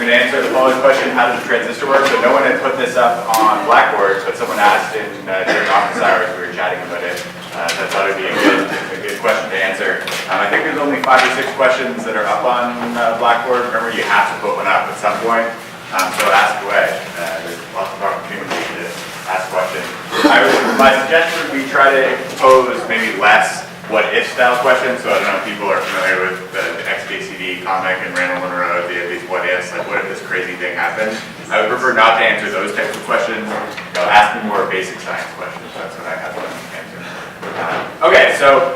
going to answer the following question: how does a transistor work? So no one had put this up on Blackboard, but someone asked during office hours. We were chatting about it. I thought it'd be a good question to answer. I think there's only 5 or 6 questions that are up on Blackboard. Remember, you have to put one up at some point. So ask away. There's lots of opportunities to ask questions. My suggestion would be try to pose maybe less what-if style questions. So I don't know if people are familiar with the XKCD comic and Randall Munro, these what-ifs, like what if this crazy thing happened? I would prefer not to answer those types of questions. Ask me more basic science questions. That's what I have to answer. Okay, so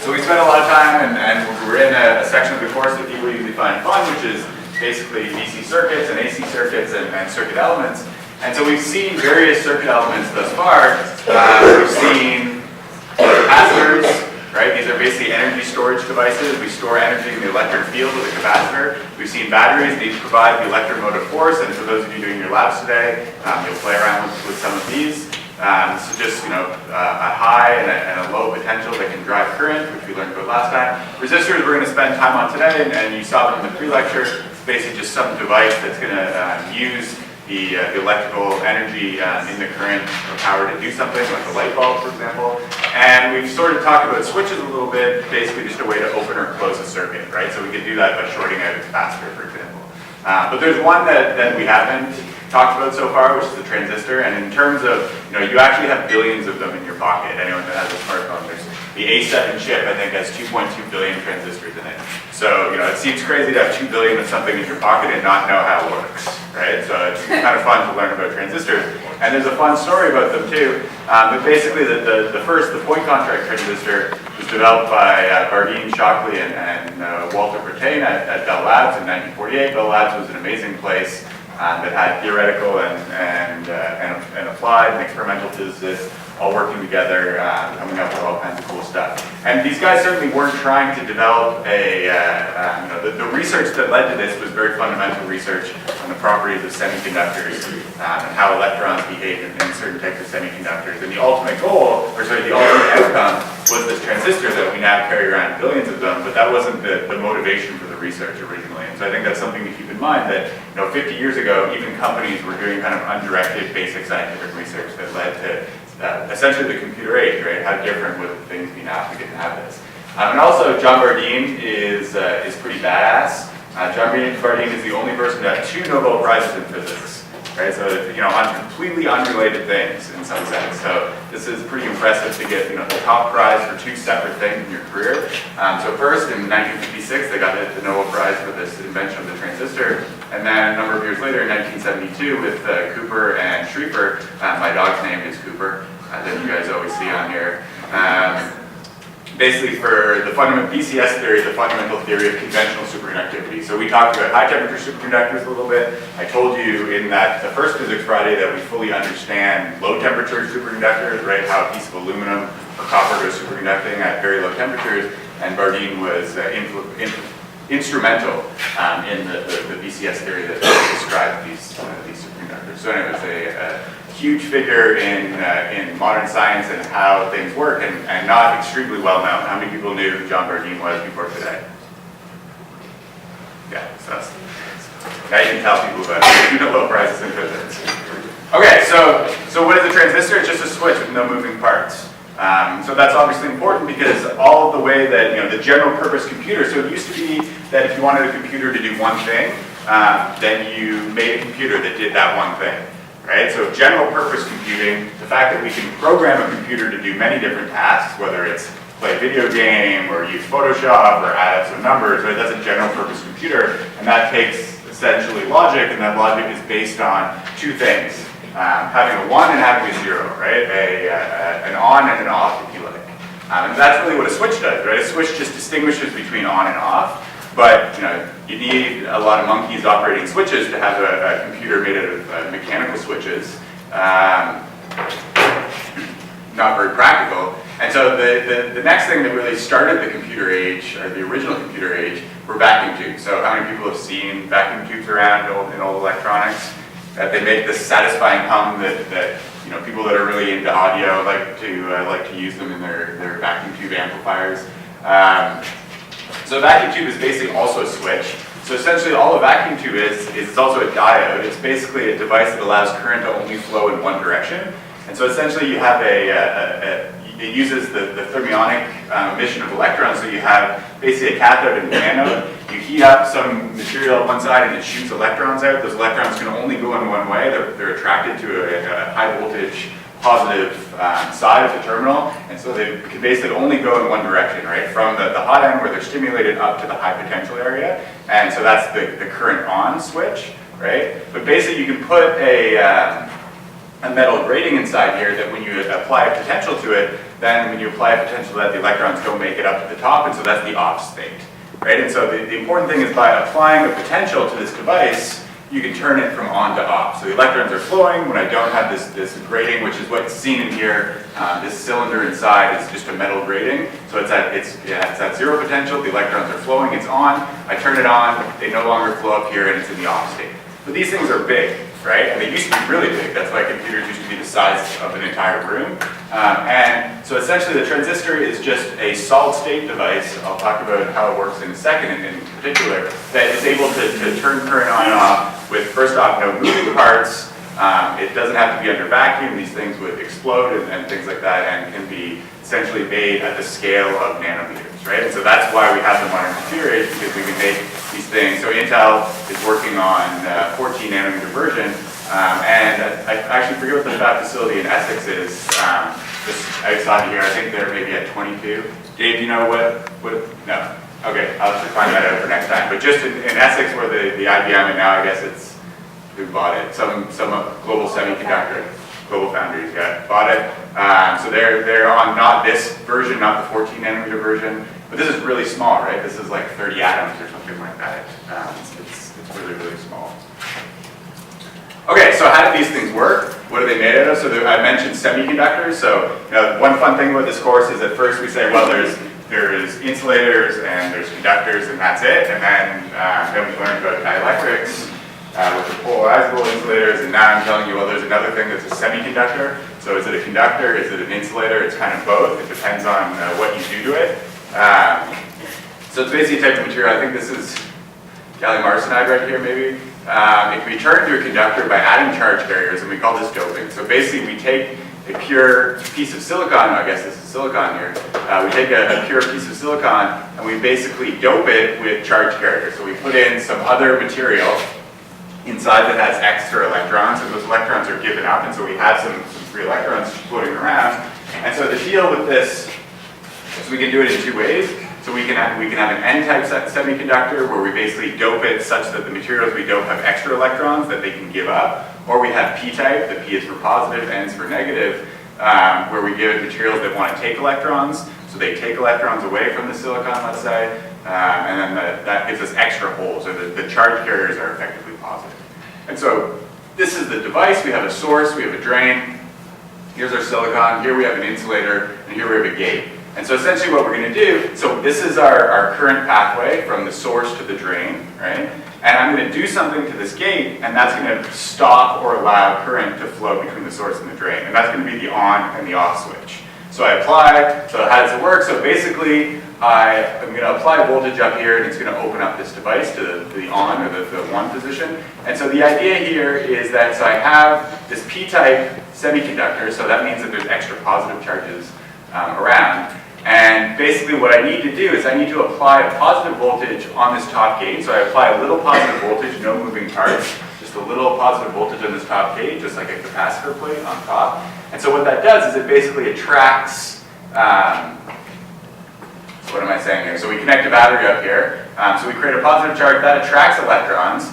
we spent a lot of time, and we're in a section of the course that people usually find fun, which is basically DC circuits and AC circuits and circuit elements. And so we've seen various circuit elements thus far. We've seen capacitors, right? These are basically energy storage devices. We store energy in the electric field with a capacitor. We've seen batteries. These provide the electromotive force. And for those of you doing your labs today, you'll play around with some of these. So just, a high and a low potential that can drive current, which we learned about last time. Resistors we're going to spend time on today, and you saw them in the pre-lecture. It's basically just some device that's going to use the electrical energy in the current or power to do something, like a light bulb, for example. And we've sort of talked about switches a little bit, basically just a way to open or close a circuit, right? So we could do that by shorting out a capacitor, for example. But there's one that we haven't talked about so far, which is a transistor. And in terms of, you actually have billions of them in your pocket. Anyone that has a smartphone, there's the A7 chip, I think, has 2.2 billion transistors in it. So, it seems crazy to have 2 billion of something in your pocket and not know how it works, right? So it's kind of fun to learn about transistors. And there's a fun story about them too. But basically, the point contract transistor was developed by Bardeen Shockley and Walter Brattain at Bell Labs in 1948. Bell Labs was an amazing place that had theoretical and applied and experimental physicists all working together, coming up with all kinds of cool stuff. And these guys certainly weren't trying to develop the research that led to this was very fundamental research on the properties of semiconductors and how electrons behave in certain types of semiconductors. And the ultimate goal, the ultimate outcome was this transistor that we now carry around billions of them, but that wasn't the motivation for the research originally. And so I think that's something to keep in mind that 50 years ago, even companies were doing kind of undirected basic scientific research that led to essentially the computer age, right? How different would things be now if we didn't have this? And also, John Bardeen is pretty badass. John Bardeen is the only person to have 2 Nobel Prizes in physics, right? So, on completely unrelated things in some sense. So this is pretty impressive to get, the top prize for 2 separate things in your career. So first, in 1956, they got the Nobel Prize for this invention of the transistor. And then a number of years later, in 1972, with Cooper and Schrieffer, my dog's name is Cooper, that you guys always see on here. Basically for the fundamental BCS theory, the fundamental theory of conventional superconductivity. So we talked about high temperature superconductors a little bit. I told you in the first Physics Friday that we fully understand low temperature superconductors, right? How a piece of aluminum or copper goes superconducting at very low temperatures. And Bardeen was instrumental in the BCS theory that described these superconductors. So anyway, it's a huge figure in modern science and how things work, and not extremely well known. How many people knew who John Bardeen was before today? Yeah, so now you can tell people about it. 2 Nobel Prizes in physics. Okay, so what is a transistor? It's just a switch with no moving parts. So that's obviously important because all of the way that, the general purpose computer, so it used to be that if you wanted a computer to do one thing, then you made a computer that did that one thing, right? So general purpose computing, the fact that we can program a computer to do many different tasks, whether it's play a video game or use Photoshop or add up some numbers, right? That's a general purpose computer, and that takes essentially logic, and that logic is based on 2 things. Having a 1 and having a 0, right? An on and an off, if you like. And that's really what a switch does, right? A switch just distinguishes between on and off, but you need a lot of monkeys operating switches to have a computer made out of mechanical switches. Not very practical. And so the next thing that really started the computer age, or the original computer age, were vacuum tubes. So how many people have seen vacuum tubes around in old electronics? That they make this satisfying hum that people that are really into audio like to use them in their vacuum tube amplifiers. So a vacuum tube is basically also a switch. So essentially all a vacuum tube is it's also a diode. It's basically a device that allows current to only flow in one direction. And so essentially you have it uses the thermionic emission of electrons, so you have basically a cathode and an anode. You heat up some material on one side and it shoots electrons out. Those electrons can only go in one way. They're attracted to a high voltage positive side of the terminal, and so they can basically only go in one direction, right? From the hot end where they're stimulated up to the high potential area, and so that's the current on switch, right? But basically you can put a metal grating inside here that when you apply a potential to it, then when you apply a potential to that, the electrons don't make it up to the top, and so that's the off state, right? And so the important thing is by applying a potential to this device, you can turn it from on to off. So the electrons are flowing when I don't have this grating, which is what's seen in here. This cylinder inside is just a metal grating. So it's at zero potential, the electrons are flowing, it's on. I turn it on, they no longer flow up here, and it's in the off state. But these things are big, right? And they used to be really big. That's why computers used to be the size of an entire room. And so essentially the transistor is just a solid state device. I'll talk about how it works in a second in particular, that is able to turn current on and off with, first off, no moving parts. It doesn't have to be under vacuum. These things would explode and things like that, and can be essentially made at the scale of nanometers, right? And so that's why we have them on our computer age, because we can make these things. So Intel is working on 14 nanometer version, and I actually forget what the fab facility in Essex is. Just outside of here, I think they're maybe at 22. Dave, do you know what? No. Okay, I'll have to find that out for next time. But just in Essex, where the IBM, and now I guess it's who bought it? Some global semiconductor, global foundries, bought it. So they're on not this version, not the 14 nanometer version, but this is really small, right? This is like 30 atoms or something like that. It's really, really small. Okay, so how do these things work? What are they made out of? So I mentioned semiconductors. So one fun thing about this course is at first we say, well, there's insulators and there's conductors and that's it. And then we learned about dielectrics, which are polarizable insulators. And now I'm telling you, well, there's another thing that's a semiconductor. So is it a conductor? Is it an insulator? It's kind of both. It depends on what you do to it. So it's basically a type of material. I think this is gallium arsenide right here, maybe. It can be turned into a conductor by adding charge carriers, and we call this doping. So basically we take a pure piece of silicon, I guess this is silicon here, we take a pure piece of silicon and we basically dope it with charge carriers. So we put in some other material inside that has extra electrons, and those electrons are given up, and so we have some free electrons floating around. And so the deal with this is we can do it in two ways. So we can have an N-type semiconductor where we basically dope it such that the materials we dope have extra electrons that they can give up. Or we have P-type, the P is for positive, N is for negative, where we give it materials that want to take electrons. So they take electrons away from the silicon, let's say, and then that gives us extra holes. So the charge carriers are effectively positive. And so this is the device. We have a source, we have a drain. Here's our silicon, here we have an insulator, and here we have a gate. And so essentially what we're going to do, so this is our current pathway from the source to the drain, right? And I'm going to do something to this gate, and that's going to stop or allow current to flow between the source and the drain. And that's going to be the on and the off switch. So I apply, so how does it work? So basically, I'm going to apply voltage up here, and it's going to open up this device to the on, or the one position. And so the idea here is that, so I have this P-type semiconductor, so that means that there's extra positive charges around. And basically what I need to do is I need to apply a positive voltage on this top gate. So I apply a little positive voltage, no moving parts, just a little positive voltage on this top gate, just like a capacitor plate on top. And so what that does is it basically attracts, so what am I saying here? So we connect a battery up here. So we create a positive charge that attracts electrons,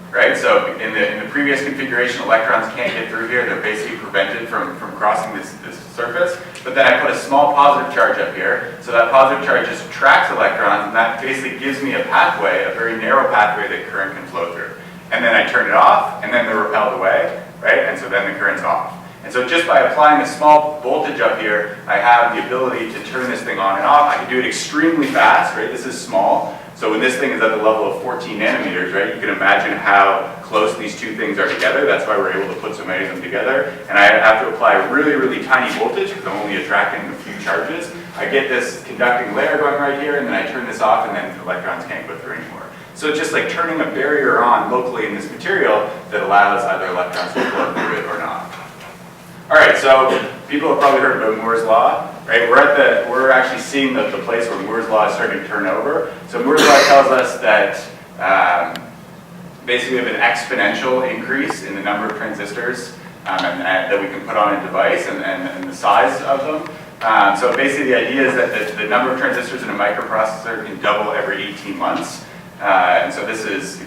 right? So in the previous configuration, electrons can't get through here. They're basically prevented from crossing this surface. But then I put a small positive charge up here. So that positive charge just attracts electrons, and that basically gives me a pathway, a very narrow pathway that current can flow through. And then I turn it off, and then they're repelled away, right? And so then the current's off. And so just by applying a small voltage up here, I have the ability to turn this thing on and off. I can do it extremely fast, right? This is small. So when this thing is at the level of 14 nanometers, right, you can imagine how close these two things are together. That's why we're able to put so many of them together. And I have to apply a really, really tiny voltage because I'm only attracting a few charges. I get this conducting layer going right here, and then I turn this off, and then the electrons can't go through anymore. So it's just like turning a barrier on locally in this material that allows either electrons to flow through it or not. All right, so people have probably heard about Moore's Law, right? We're actually seeing the place where Moore's Law is starting to turn over. So Moore's Law tells us that basically we have an exponential increase in the number of transistors and that we can put on a device and the size of them. So basically the idea is that the number of transistors in a microprocessor can double every 18 months. And so this is,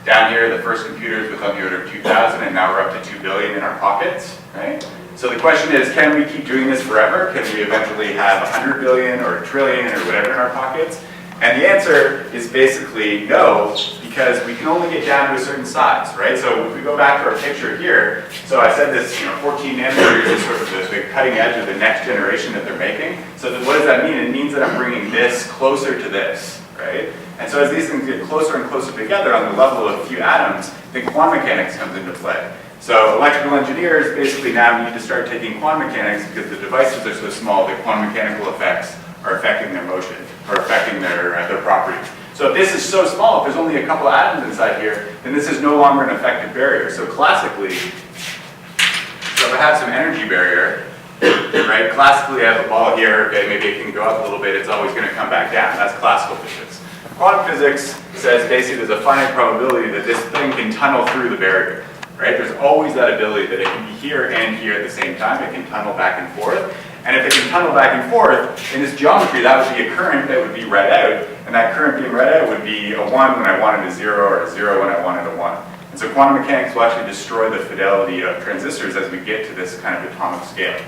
down here, the first computers with on the order of 2,000, and now we're up to 2 billion in our pockets, right? So the question is, can we keep doing this forever? Can we eventually have 100 billion or a trillion or whatever in our pockets? And the answer is basically no, because we can only get down to a certain size, right? So if we go back to our picture here, so I said this, 14 nanometers is sort of the cutting edge of the next generation that they're making. So what does that mean? It means that I'm bringing this closer to this, right? And so as these things get closer and closer together on the level of a few atoms, then quantum mechanics comes into play. So electrical engineers basically now need to start taking quantum mechanics because the devices are so small that quantum mechanical effects are affecting their motion or affecting their properties. So if this is so small, if there's only a couple atoms inside here, then this is no longer an effective barrier. So classically, so if I have some energy barrier, right, classically I have a ball here, okay, maybe it can go up a little bit, it's always going to come back down. That's classical physics. Quantum physics says basically there's a finite probability that this thing can tunnel through the barrier, right? There's always that ability that it can be here and here at the same time. It can tunnel back and forth. And if it can tunnel back and forth, in this geometry, that would be a current that would be read out. And that current being read out would be a 1 when I wanted a 0 or a 0 when I wanted a 1. And so quantum mechanics will actually destroy the fidelity of transistors as we get to this kind of atomic scale.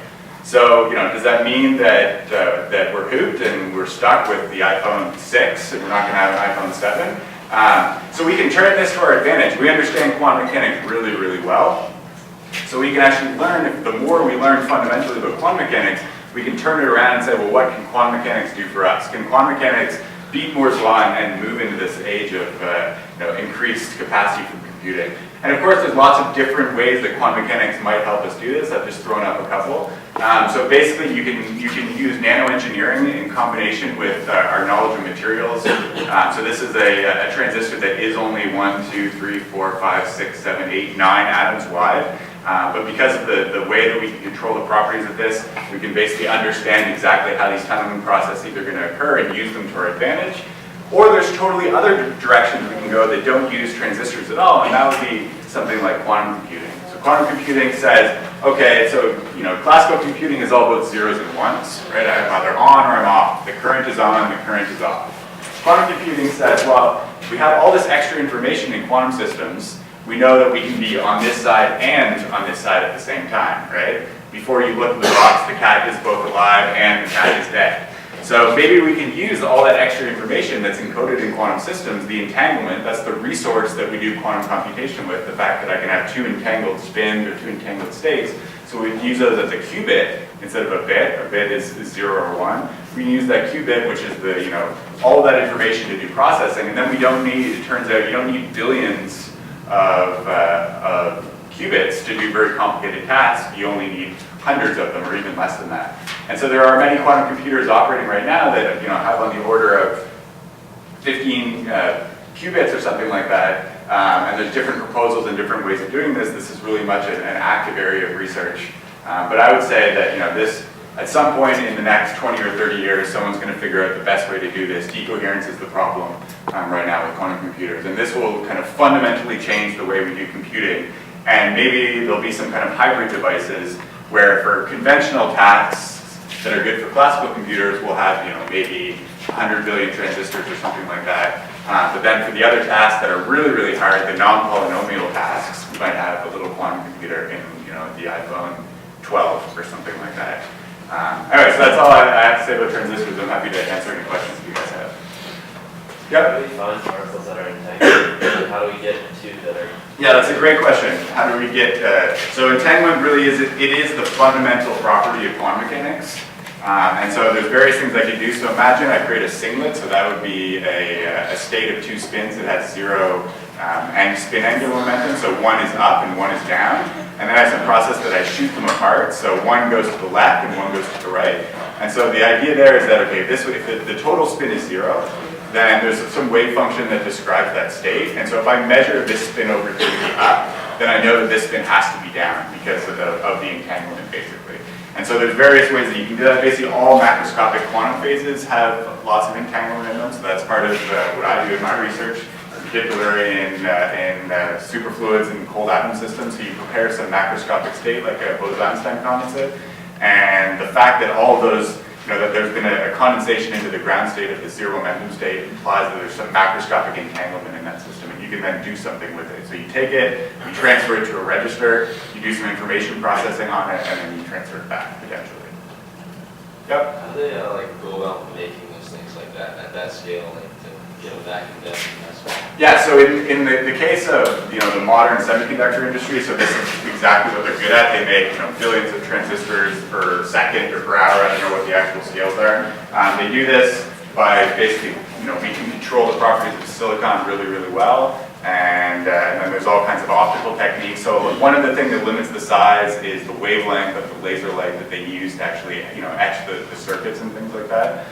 So, does that mean that that we're hooped and we're stuck with the iPhone 6 and we're not going to have an iPhone 7? So we can turn this to our advantage. We understand quantum mechanics really, really well. So we can actually learn, the more we learn fundamentally about quantum mechanics, we can turn it around and say, well, what can quantum mechanics do for us? Can quantum mechanics beat Moore's Law and move into this age of increased capacity for computing? And of course, there's lots of different ways that quantum mechanics might help us do this. I've just thrown up a couple. So basically, you can use nanoengineering in combination with our knowledge of materials. So this is a transistor that is only 1, 2, 3, 4, 5, 6, 7, 8, 9 atoms wide. But because of the way that we can control the properties of this, we can basically understand exactly how these tunneling processes are going to occur and use them to our advantage. Or there's totally other directions we can go that don't use transistors at all, and that would be something like quantum computing. So quantum computing says, okay, so classical computing is all about zeros and ones, right? I'm either on or I'm off. The current is on, the current is off. Quantum computing says, well, we have all this extra information in quantum systems. We know that we can be on this side and on this side at the same time, right? Before you look at the box, the cat is both alive and the cat is dead. So maybe we can use all that extra information that's encoded in quantum systems, the entanglement, that's the resource that we do quantum computation with, the fact that I can have 2 entangled spins or 2 entangled states. So we can use those as a qubit instead of a bit. A bit is 0 or 1. We can use that qubit, which is the, all of that information to do processing, and then we don't need, it turns out, you don't need billions of qubits to do very complicated tasks. You only need hundreds of them, or even less than that. And so there are many quantum computers operating right now that have on the order of 15 qubits or something like that. And there's different proposals and different ways of doing this. This is really much an active area of research. But I would say that this, at some point in the next 20 or 30 years, someone's going to figure out the best way to do this. Decoherence is the problem right now with quantum computers. And this will kind of fundamentally change the way we do computing. And maybe there'll be some kind of hybrid devices where for conventional tasks that are good for classical computers, we'll have maybe 100 billion transistors or something like that. But then for the other tasks that are really, really hard, the non-polynomial tasks, we might have a little quantum computer in the iPhone 12 or something like that. Anyway, so that's all I have to say about transistors. I'm happy to answer any questions you guys have. Yep. How do we find particles that are entangled? How do we get two that are? Yeah, that's a great question. How do we get, so entanglement really is, it is the fundamental property of quantum mechanics. And so there's various things I can do. So imagine I create a singlet, so that would be a state of 2 spins that has 0 spin angular momentum. So one is up and one is down. And then I have some process that I shoot them apart. So one goes to the left and one goes to the right. And so the idea there is that, okay, if the total spin is 0, then there's some wave function that describes that state. And so if I measure this spin over to the up, then I know that this spin has to be down because of the entanglement, basically. And so there's various ways that you can do that. Basically, all macroscopic quantum phases have lots of entanglement in them, so that's part of what I do in my research, particularly in superfluids and cold atom systems. So you prepare some macroscopic state, like a Bose-Einstein condensate, and the fact that all of those, that there's been a condensation into the ground state of the zero momentum state implies that there's some macroscopic entanglement in that system, and you can then do something with it. So you take it, you transfer it to a register, you do some information processing on it, and then you transfer it back, potentially. Yep? How do they go about making those things like that, at that scale, to get a vacuum depth and that small? Yeah, so in the case of the modern semiconductor industry, so this is exactly what they're good at. They make billions of transistors per second or per hour. I don't know what the actual scales are. They do this by basically, we can control the properties of silicon really, really well. And then there's all kinds of optical techniques. So one of the things that limits the size is the wavelength of the laser light that they use to actually, etch the circuits and things like that.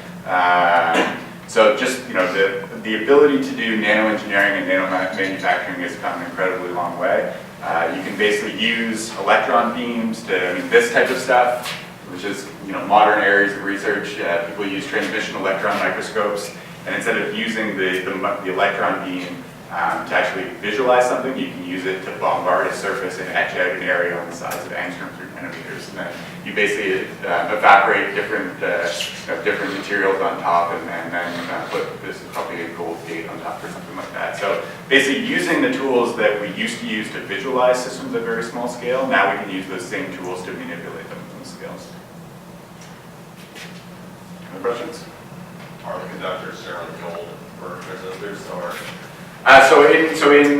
So just, the ability to do nano engineering and nano manufacturing has come an incredibly long way. You can basically use electron beams to, this type of stuff, which is, modern areas of research. People use transmission electron microscopes, and instead of using the electron beam to actually visualize something, you can use it to bombard a surface and etch out an area on the size of angstrom through nanometers. And then you basically evaporate different materials on top, and then put this probably a gold gate on top or something like that. So basically using the tools that we used to use to visualize systems at very small scale, now we can use those same tools to manipulate them at those scales. Any questions? Are the conductors generally gold for transistors, or? So in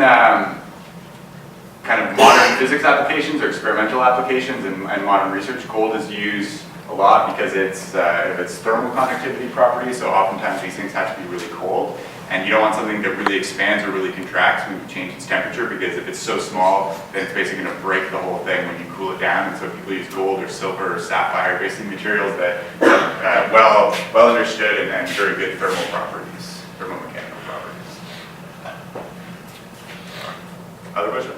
kind of modern physics applications or experimental applications and modern research, gold is used a lot because of its thermal conductivity properties. So oftentimes these things have to be really cold, and you don't want something that really expands or really contracts when you change its temperature, because if it's so small, then it's basically going to break the whole thing when you cool it down. And so people use gold or silver or sapphire, basically materials that have well understood and very good thermal properties, thermomechanical properties. Other questions?